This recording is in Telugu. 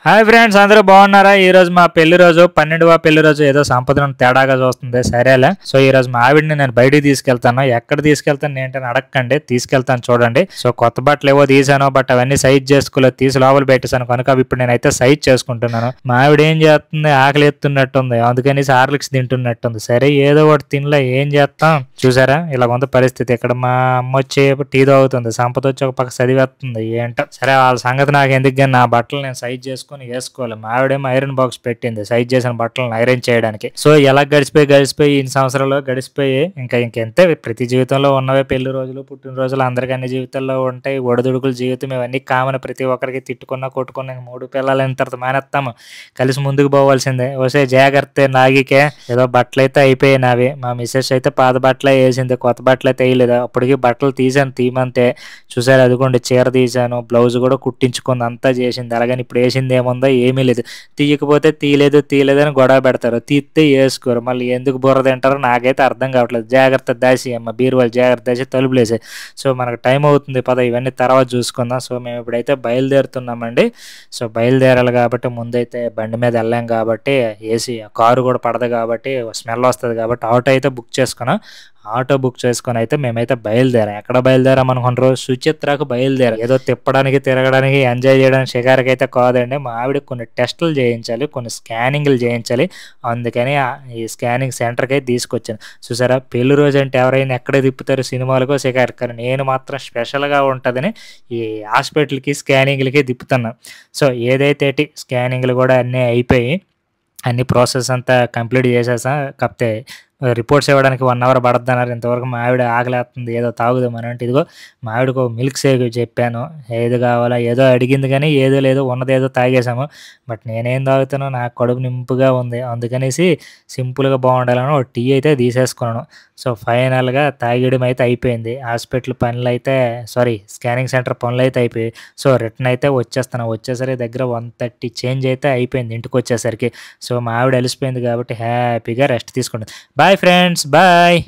హాయ్ ఫ్రెండ్స్, అందరూ బాగున్నారా? ఈ రోజు మా పెళ్లి రోజు, 12వ పెళ్లి రోజు. ఏదో సంపదను తేడాగా చూస్తుంది. సరేలే. సో ఈ రోజు మా ఆవిడని నేను బయటికి తీసుకెళ్తాను. ఎక్కడ తీసుకెళ్తాను ఏంటని అడగకండి, తీసుకెళ్తాను చూడండి. సో కొత్త బట్టలు ఏవో తీసాను, బట్ అవన్నీ సైజ్ చేసుకోలేదు, తీసి లోపల పెట్టేశాను కనుక అవి ఇప్పుడు నేనైతే సైజ్ చేసుకుంటున్నాను. మా ఆవిడ ఏం చేస్తుంది, ఆకలి ఎత్తున్నట్టుంది, అందుకని హార్లిక్స్ తింటున్నట్టుంది. సరే ఏదో ఒకటి తినలే, ఏం చేస్తాం. చూసారా ఇలా ఉంది పరిస్థితి. ఇక్కడ మా అమ్మ వచ్చి టీ తాగుతుంది, సంపద వచ్చి ఒక పక్క చదివేస్తుంది. ఏంటో సరే, వాళ్ళ సంగతి నాకు ఎందుకు, కానీ నా బట్టలు నేను సైజ్ చేసుకుని వేసుకోవాలి. మా ఆవిడేమో ఐరన్ బాక్స్ పెట్టింది సైజ్ చేసిన బట్టలను ఐరన్ చేయడానికి. సో ఎలా గడిచిపోయి ఇన్ని సంవత్సరాలు గడిచిపోయి ఇంకెంతే. ప్రతి జీవితంలో ఉన్నవే పెళ్లి రోజులు, పుట్టినరోజులు, అందరికీ అన్ని జీవితాల్లో ఉంటాయి. ఒడిదుడుకుల జీవితం ఇవన్నీ కామన్. ప్రతి ఒక్కరికి తిట్టుకున్నా కొట్టుకున్నా 3 పిల్లలైన తర్వాత మానేస్తాము, కలిసి ముందుకు పోవాల్సిందే. వసే జాగ్రత్త నాగికే. ఏదో బట్టలు అయితే అయిపోయాయి నావి. మా మిస్సెస్ అయితే పాత బట్టలే వేసింది, కొత్త బట్టలు అయితే వేయలేదు. అప్పటికి బట్టలు తీసాను, తీమంతే. చూసారు అదిగోండి, చీర తీసాను, బ్లౌజ్ కూడా కుట్టించుకుంది, అంతా చేసింది. అలాగని ఇప్పుడు వేసింది ఏముందో ఏమీ లేదు. తీయకపోతే తీయలేదని గొడవ పెడతారు, తీస్తే వేసుకోరు. మళ్ళీ ఎందుకు బుర్ర తింటారో నాకైతే అర్థం కావట్లేదు. జాగ్రత్త దాసి అమ్మ, బీరువాళ్ళు జాగ్రత్త దాసి తలుపులేసే. సో మనకు టైం అవుతుంది, పద ఇవన్నీ తర్వాత చూసుకుందాం. సో మేము ఇప్పుడైతే బయలుదేరుతున్నామండి. సో బయలుదేరాలి కాబట్టి ముందైతే బండి మీద వెళ్ళాం కాబట్టి, ఏసీ కారు కూడా పడదు కాబట్టి, స్మెల్ వస్తుంది కాబట్టి ఆటో అయితే బుక్ చేసుకున్నాం. ఆటో బుక్ చేసుకొని అయితే మేమైతే బయలుదేరాం. ఎక్కడ బయలుదేరాం అనుకుంటారు? సుచిత్రకు బయలుదేరాం. ఏదో తిప్పడానికి, తిరగడానికి, ఎంజాయ్ చేయడానికి, షికారికి అయితే కాదండి. మా ఆవిడ కొన్ని టెస్టులు చేయించాలి, కొన్ని స్కానింగ్లు చేయించాలి. అందుకని ఈ స్కానింగ్ సెంటర్కి అయితే తీసుకొచ్చాను. చూసారా, పెళ్లి రోజు అంటే ఎవరైనా ఎక్కడ తిప్పుతారు, సినిమాలకో షికారు, కానీ నేను మాత్రం స్పెషల్గా ఉంటుందని ఈ హాస్పిటల్కి స్కానింగ్లకి తిప్పుతున్నాను. సో ఏదైతే స్కానింగ్లు కూడా అన్నీ అయిపోయి, అన్ని ప్రాసెస్ అంతా కంప్లీట్ చేసేసా. కాకపోతే రిపోర్ట్స్ ఇవ్వడానికి 1 అవర్ పడుద్దన్నారు. ఇంతవరకు మా ఆవిడ ఆకలేస్తుంది, ఏదో తాగుదాం అని అంటే, ఇదిగో మా ఆవిడకు ఒక మిల్క్ షేక్ చెప్పాను. ఏది కావాలా ఏదో అడిగింది, కానీ ఏదో లేదో ఉన్నదేదో తాగేసాము. బట్ నేనేం తాగుతానో నాకు కడుపు నింపుగా ఉంది, అందుకనేసి సింపుల్గా బాగుండాలని ఒక టీ అయితే తీసేసుకున్నాను. సో ఫైనల్గా తాగడం అయితే అయిపోయింది. హాస్పిటల్ పనులు అయితే, సారీ, స్కానింగ్ సెంటర్ పనులు అయితే అయిపోయాయి. సో రిటర్న్ అయితే వచ్చేసరికి దగ్గర 130 చేంజ్ అయితే అయిపోయింది ఇంటికి వచ్చేసరికి. సో మా ఆవిడ అలిసిపోయింది కాబట్టి హ్యాపీగా రెస్ట్ తీసుకుంటుంది. Bye friends, bye.